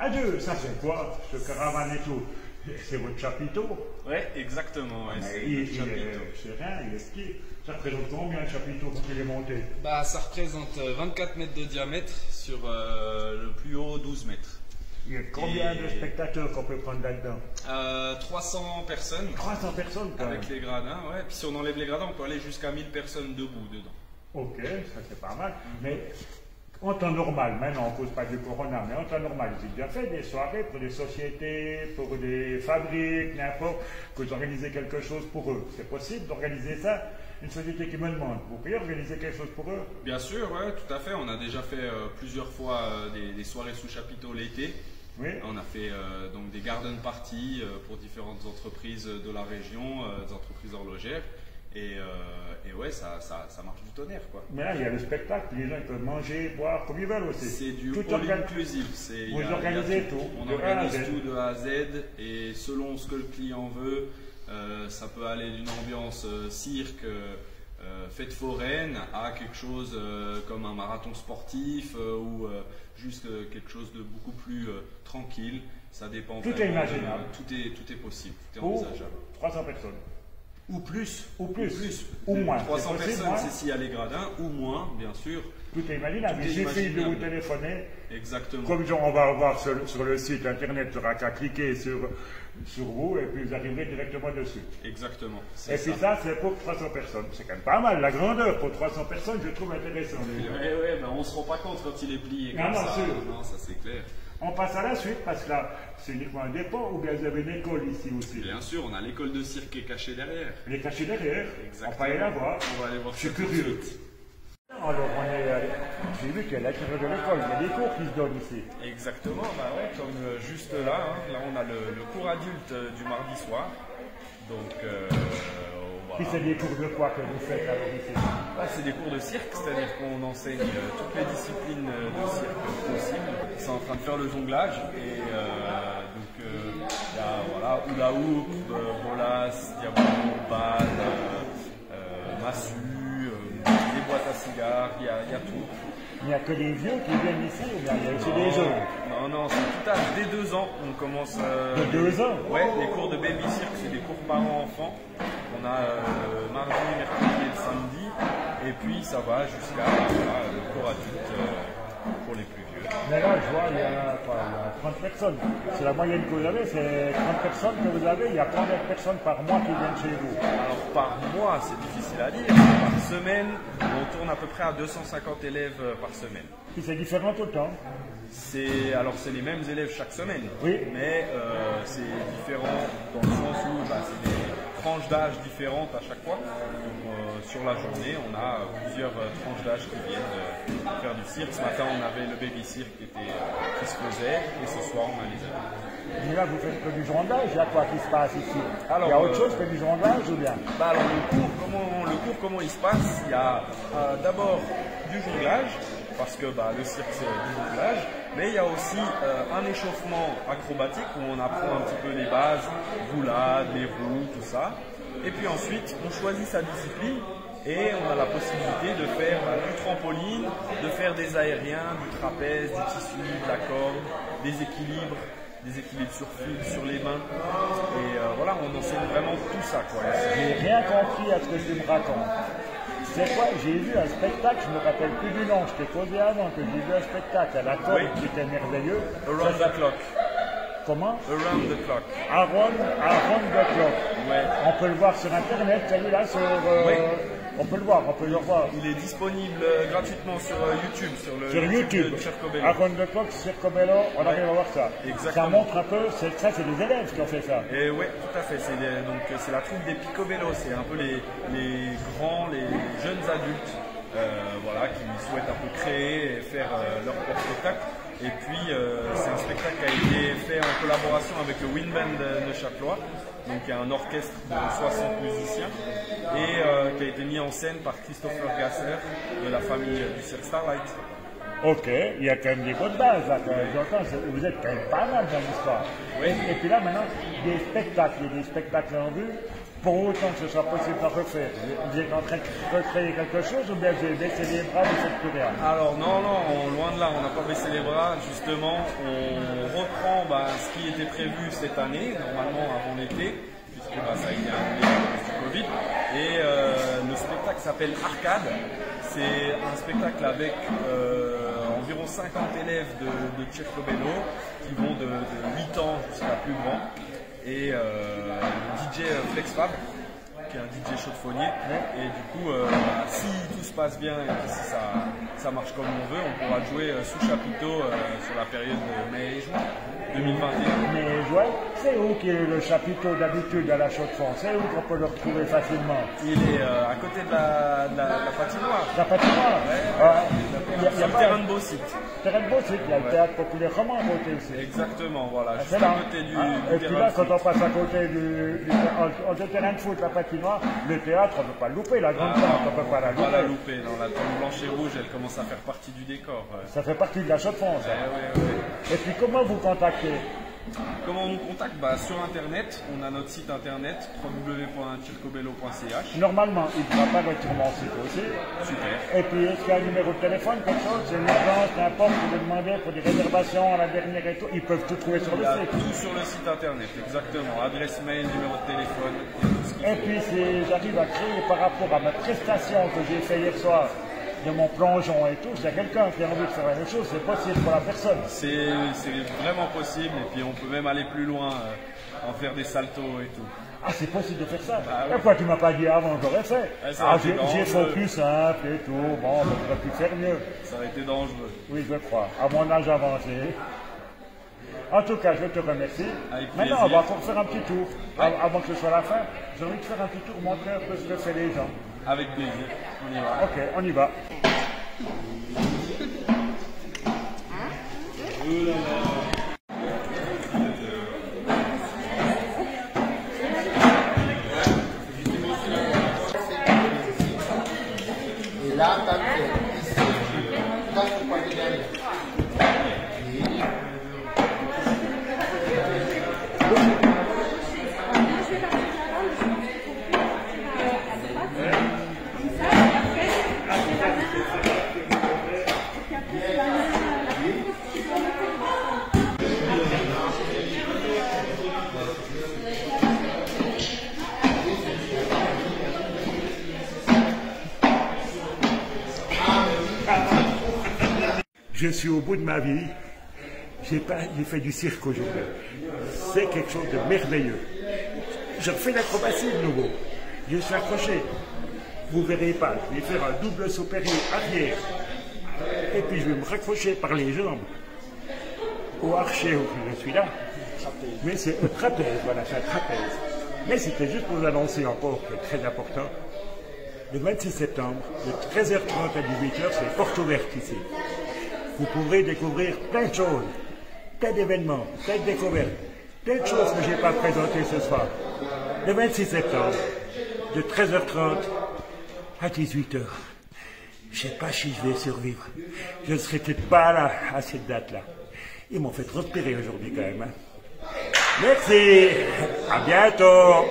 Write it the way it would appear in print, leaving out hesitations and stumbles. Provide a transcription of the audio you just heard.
Adieu, ça c'est quoi? Ce caravane et tout. C'est votre chapiteau? Oui, exactement. Ouais, c'est notre chapiteau. C'est rien, il est petit. Ça représente combien le chapiteau quand il est monté? Bah, ça représente 24 mètres de diamètre sur le plus haut 12 mètres. Il y a combien de spectateurs qu'on peut prendre là-dedans? 300 personnes. 300 personnes quand même. Avec les gradins, ouais. Puis si on enlève les gradins, on peut aller jusqu'à 1000 personnes debout dedans. Ok, ça c'est pas mal. Mais en temps normal, maintenant on ne cause pas du corona, mais en temps normal, j'ai déjà fait des soirées pour des sociétés, pour des fabriques, n'importe, que vous organisez quelque chose pour eux. C'est possible d'organiser ça? Une société qui me demande, vous pouvez organiser quelque chose pour eux? Bien sûr, ouais, tout à fait. On a déjà fait plusieurs fois des soirées sous chapiteau l'été. Oui. On a fait donc des garden parties pour différentes entreprises de la région, des entreprises horlogères. Et ouais, ça marche du tonnerre, quoi. Mais là, il y a le spectacle, les gens ils peuvent manger, boire comme ils veulent aussi. C'est du tout all inclusive. Vous organisez tout. On organise tout de A à Z et selon ce que le client veut, ça peut aller d'une ambiance cirque, fête foraine à quelque chose comme un marathon sportif ou juste quelque chose de beaucoup plus tranquille. Ça dépend. Tout est imaginable. Tout est possible, tout est Pour envisageable. 300 personnes. Ou plus. Ou moins. 300 possible, personnes, c'est s'il y a les gradins, ou moins, bien sûr. Tout est imaginable. Il suffit de vous téléphoner. Exactement. Comme on va voir sur le site internet, il n'y aura qu'à cliquer sur vous et puis vous arriverez directement dessus. Exactement. Et puis ça, c'est pour 300 personnes. C'est quand même pas mal. La grandeur pour 300 personnes, je trouve intéressant. Oui, mais on ne se rend pas compte quand il est plié comme ça. Non, ça c'est clair. On passe à la suite parce que là, c'est uniquement un dépôt ou bien vous avez une école ici aussi? Bien sûr, on a l'école de cirque qui est cachée derrière. Elle est cachée derrière? Exactement. On va aller la voir. On va aller voir. Je suis curieux. Alors, j'ai vu qu'à l'intérieur de l'école, il y a des cours qui se donnent ici. Exactement, bah ouais, comme juste là, hein, là on a le cours adulte du mardi soir. Donc, voilà. Puis c'est des cours de quoi que vous faites alors ici? Là, c'est des cours de cirque, c'est-à-dire qu'on enseigne toutes les disciplines de cirque possibles. C'est en train de faire le jonglage et donc il y a voilà, hula hoop, bolas, diabolo, balle, massue, des boîtes à cigares, il y a tout. Il n'y a que les vieux qui viennent ici ou bien il y a aussi des jeunes? Non, c'est tout âge. Dès 2 ans, on commence. De 2 ans? Ouais, les cours de baby cirque, c'est des cours parents-enfants. On a mardi, mercredi et le samedi. Et puis ça va jusqu'à le cours adulte pour les plus vieux. Mais là, je vois, il y a 30 personnes. C'est la moyenne que vous avez, c'est 30 personnes que vous avez. Il y a combien de personnes par mois qui viennent chez vous? Alors par mois, c'est difficile à dire. Par semaine, on tourne à peu près à 250 élèves par semaine. Puis c'est différent tout le temps? C'est les mêmes élèves chaque semaine. Oui. Mais c'est différent dans le sens où c'est des tranches d'âge différentes à chaque fois. Donc, sur la journée, on a plusieurs tranches d'âge qui viennent faire du cirque. Ce matin, on avait le baby cirque qui se faisait et ce soir, on a les adultes. Mais là, vous faites que du jonglage, il y a quoi qui se passe ici? Alors, il y a autre chose que du jonglage ou bien? Alors, le cours, comment il se passe? Il y a d'abord du jonglage, parce que le cirque, c'est du jonglage. Mais il y a aussi un échauffement acrobatique où on apprend un petit peu les bases, roulade, les roues, tout ça. Et puis ensuite, on choisit sa discipline et on a la possibilité de faire du trampoline, de faire des aériens, du trapèze, du tissu, de la corde, des équilibres sur fil, sur les mains. Et voilà, on enseigne vraiment tout ça, quoi. J'ai rien compris à ce que tu me racontes. C'est quoi? J'ai vu un spectacle, je me rappelle plus du nom, je t'ai posé avant que j'ai vu un spectacle à la corde qui était merveilleux. Around the clock. Comment? Around the clock. Around the clock. Ouais. On peut le voir sur internet, celui-là, oui. On peut le voir. Il est disponible gratuitement sur YouTube, sur YouTube. de Circo Bello. Around the clock, Circo Bello, on arrive à voir ça. Exactement. Ça montre un peu, c'est des élèves qui ont fait ça. Et oui, tout à fait. C'est la troupe des Picobello, c'est un peu les grands, les jeunes adultes qui souhaitent un peu créer et faire leur propre spectacle. Et puis c'est un spectacle qui a été fait en collaboration avec le Wind Band Neuchâtelois, donc il y a un orchestre de 60 musiciens et qui a été mis en scène par Christopher Gasser de la famille du Cirque Starlight. Ok, il y a quand même des bonnes bases là, j'entends, vous êtes quand même pas mal dans l'histoire. Oui. Et puis là maintenant, il y a des spectacles en vue. Pour autant que ce soit possible de refaire, vous êtes en train de recréer quelque chose ou bien vous avez baissé les bras, vous faites plus rien? Alors non, loin de là, on n'a pas baissé les bras, justement, on reprend Malheureusement, ce qui était prévu cette année, normalement avant l'été, puisque ça a été annulé à cause du Covid, et le spectacle s'appelle Arcade. C'est un spectacle avec environ 50 élèves de Circobello qui vont de 8 ans jusqu'à plus grand, et DJ FlexFab, qui est un DJ chaudefonnier, et du coup, si tout se passe bien et que si ça marche comme on veut, on pourra jouer sous chapiteau sur la période de mai et juin 2021. Mais juin, c'est où qui est le chapiteau d'habitude à la Chaux-de-Fonds? C'est où qu'on peut le retrouver facilement? Il est à côté de la patinoire. La patinoire? Il y a le terrain de Beausite. Terrain de Beausite, il y a le théâtre populaire roman à côté ici. Exactement, voilà, juste là. à côté du Et puis terrain là, de quand foot. on passe à côté du terrain de foot, la patinoire, le théâtre, on ne peut pas le louper, la grande tente, on ne peut pas la louper. Pas la louper, non, la tente blanche et rouge, elle commence à faire partie du décor. Ça fait partie de la Chaux-de-Fonds, ça. Ouais. Et puis comment vous contactez? Comment on nous contacte? Sur internet, on a notre site internet www.circobello.ch. Normalement, il devra apparaître sur mon site aussi. Super. Et puis, est-ce qu'il y a un numéro de téléphone, quelque chose? C'est une urgence, n'importe, vous demandez pour des réservations à la dernière et tout. Ils peuvent tout trouver sur Il le y a site. tout sur le site internet, exactement. Adresse mail, numéro de téléphone, et tout ce qu'il Et faut. puis, j'arrive à créer par rapport à ma prestation que j'ai fait hier soir de mon plongeon et tout, s'il y a quelqu'un qui a envie de faire la même chose, c'est possible pour la personne. C'est vraiment possible, et puis on peut même aller plus loin, en faire des saltos et tout. Ah, c'est possible de faire ça? oui. Pourquoi tu m'as pas dit avant, j'aurais fait? Ça aurait été J'ai fait dangereux. plus simple et tout, bon, j'aurais pu faire mieux. Ça aurait été dangereux. Oui, je crois, à mon âge avancé. En tout cas, je te remercie. Avec Maintenant, on plaisir. va encore faire un petit tour. Avant que ce soit la fin, j'ai envie de faire un petit tour, montrer un peu ce que fait les gens. Avec plaisir, on y va. Ok, on y va. Et là, ici, là, je crois que derrière. Je suis au bout de ma vie. J'ai fait du cirque aujourd'hui. C'est quelque chose de merveilleux. Je refais l'acrobatie de nouveau. Je suis accroché. Vous verrez pas. Je vais faire un double saut périlleux arrière. Et puis je vais me raccrocher par les jambes au archer où je suis là. Mais c'est un trapèze, voilà, c'est un trapèze. Mais c'était juste pour vous annoncer encore, qui est très important. Le 26 septembre, de 13h30 à 18h, c'est porte ouverte ici. Vous pourrez découvrir plein de choses, plein d'événements, plein de découvertes, plein de choses que je n'ai pas présentées ce soir. Le 26 septembre, de 13h30 à 18h. Je ne sais pas si je vais survivre. Je ne serai peut-être pas là à cette date-là. Ils m'ont fait respirer aujourd'hui quand même. Merci. À bientôt.